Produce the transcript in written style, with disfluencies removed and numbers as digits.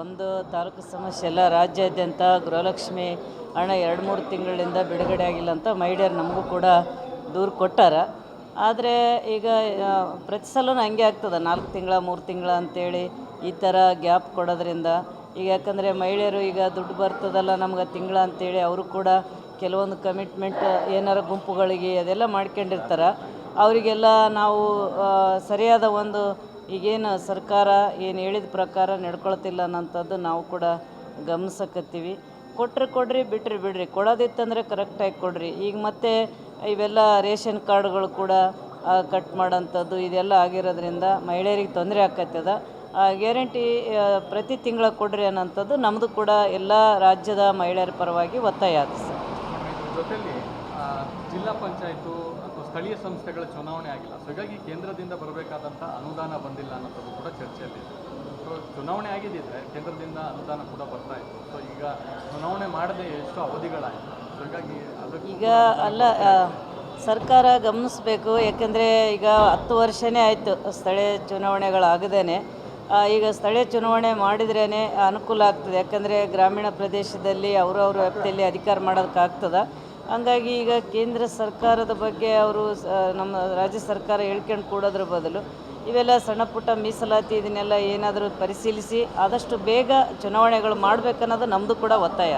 ಒಂದು ತಾಲೂಕು ಸಮಸ್ಯೆ ಎಲ್ಲ ರಾಜ್ಯಾದ್ಯಂತ ಗೃಹಲಕ್ಷ್ಮಿ ಹಣ 2-3 ತಿಂಗಳಿಂದ ಬಿಡುಗಡೆ ಆಗಿಲ್ಲ ಅಂತ ಮಹಿಳೆಯರು ನಮಗೂ ಕೂಡ ದೂರು ಕೊಟ್ಟಾರ. ಆದರೆ ಈಗ ಪ್ರತಿ ಸಲವೂ ಹಂಗೆ ಆಗ್ತದೆ, 4 ತಿಂಗಳ 3 ತಿಂಗಳ ಅಂತೇಳಿ ಈ ಥರ ಗ್ಯಾಪ್ ಕೊಡೋದ್ರಿಂದ ಈಗ ಯಾಕಂದರೆ ಮಹಿಳೆಯರು ಈಗ ದುಡ್ಡು ಬರ್ತದಲ್ಲ ನಮ್ಗೆ ತಿಂಗಳ ಅಂತೇಳಿ ಅವರು ಕೂಡ ಕೆಲವೊಂದು ಕಮಿಟ್ಮೆಂಟ್ ಏನಾರ ಗುಂಪುಗಳಿಗೆ ಅದೆಲ್ಲ ಮಾಡ್ಕೊಂಡಿರ್ತಾರೆ. ಅವರಿಗೆಲ್ಲ ನಾವು ಸರಿಯಾದ ಒಂದು ಈಗೇನು ಸರ್ಕಾರ ಏನು ಹೇಳಿದ ಪ್ರಕಾರ ನಡ್ಕೊಳ್ತಿಲ್ಲ ಅನ್ನೋಂಥದ್ದು ನಾವು ಕೂಡ ಗಮನಿಸಕತ್ತೀವಿ. ಕೊಟ್ಟರೆ ಕೊಡ್ರಿ, ಬಿಟ್ಟರೆ ಬಿಡ್ರಿ, ಕೊಡೋದಿತ್ತಂದರೆ ಕರೆಕ್ಟಾಗಿ ಕೊಡ್ರಿ. ಈಗ ಮತ್ತೆ ಇವೆಲ್ಲ ರೇಷನ್ ಕಾರ್ಡ್ಗಳು ಕೂಡ ಕಟ್ ಮಾಡೋಂಥದ್ದು ಇದೆಲ್ಲ ಆಗಿರೋದ್ರಿಂದ ಮಹಿಳೆಯರಿಗೆ ತೊಂದರೆ ಆಕತ್ತದ. ಗ್ಯಾರಂಟಿ ಪ್ರತಿ ತಿಂಗಳ ಕೊಡ್ರಿ ಅನ್ನೋಂಥದ್ದು ನಮ್ಮದು ಕೂಡ ಎಲ್ಲ ರಾಜ್ಯದ ಮಹಿಳೆಯರ ಪರವಾಗಿ ಒತ್ತಾಯ ಆಗುತ್ತೆ ಸರ್. ಜೊತೆಯಲ್ಲಿ ಜಿಲ್ಲಾ ಪಂಚಾಯತು ಅಥವಾ ಸ್ಥಳೀಯ ಸ್ಥಳೀಯ ಚುನಾವಣೆ ಆಗಿಲ್ಲ, ಸೊ ಹೀಗಾಗಿ ಕೇಂದ್ರದಿಂದ ಬರಬೇಕಾದಂಥ ಅನುದಾನ ಬಂದಿಲ್ಲ ಅನ್ನೋದು ಕೂಡ ಚರ್ಚೆಯಲ್ಲಿ. ಸೊ ಚುನಾವಣೆ ಆಗಿದ್ದಿದ್ರೆ ಕೇಂದ್ರದಿಂದ ಅನುದಾನ ಕೂಡ ಬರ್ತಾ ಇತ್ತು. ಸೊ ಈಗ ಚುನಾವಣೆ ಮಾಡದೆ ಎಷ್ಟು ಅವಧಿಗಳಾಯಿತು, ಸೊ ಹೀಗಾಗಿ ಈಗ ಅಲ್ಲ ಸರ್ಕಾರ ಗಮನಿಸಬೇಕು. ಯಾಕೆಂದರೆ ಈಗ 10 ವರ್ಷನೇ ಆಯಿತು ಸ್ಥಳೀಯ ಚುನಾವಣೆಗಳಾಗದೇ. ಈಗ ಸ್ಥಳೀಯ ಚುನಾವಣೆ ಮಾಡಿದ್ರೇ ಅನುಕೂಲ ಆಗ್ತದೆ. ಯಾಕಂದರೆ ಗ್ರಾಮೀಣ ಪ್ರದೇಶದಲ್ಲಿ ಅವರವ್ರ ವ್ಯಾಪ್ತಿಯಲ್ಲಿ ಅಧಿಕಾರ ಮಾಡೋದಕ್ಕಾಗ್ತದೆ. ಹಂಗಾಗಿ ಈಗ ಕೇಂದ್ರ ಸರ್ಕಾರದ ಬಗ್ಗೆ ಅವರು ನಮ್ಮ ರಾಜ್ಯ ಸರ್ಕಾರ ಹೇಳ್ಕೊಂಡು ಕೂಡೋದ್ರ ಬದಲು ಇವೆಲ್ಲ ಸಣ್ಣ ಪುಟ್ಟ ಮೀಸಲಾತಿ ಇದನ್ನೆಲ್ಲ ಏನಾದರೂ ಪರಿಶೀಲಿಸಿ ಆದಷ್ಟು ಬೇಗ ಚುನಾವಣೆಗಳು ಮಾಡಬೇಕನ್ನೋದು ನಮ್ಮದು ಕೂಡ ಒತ್ತಾಯ.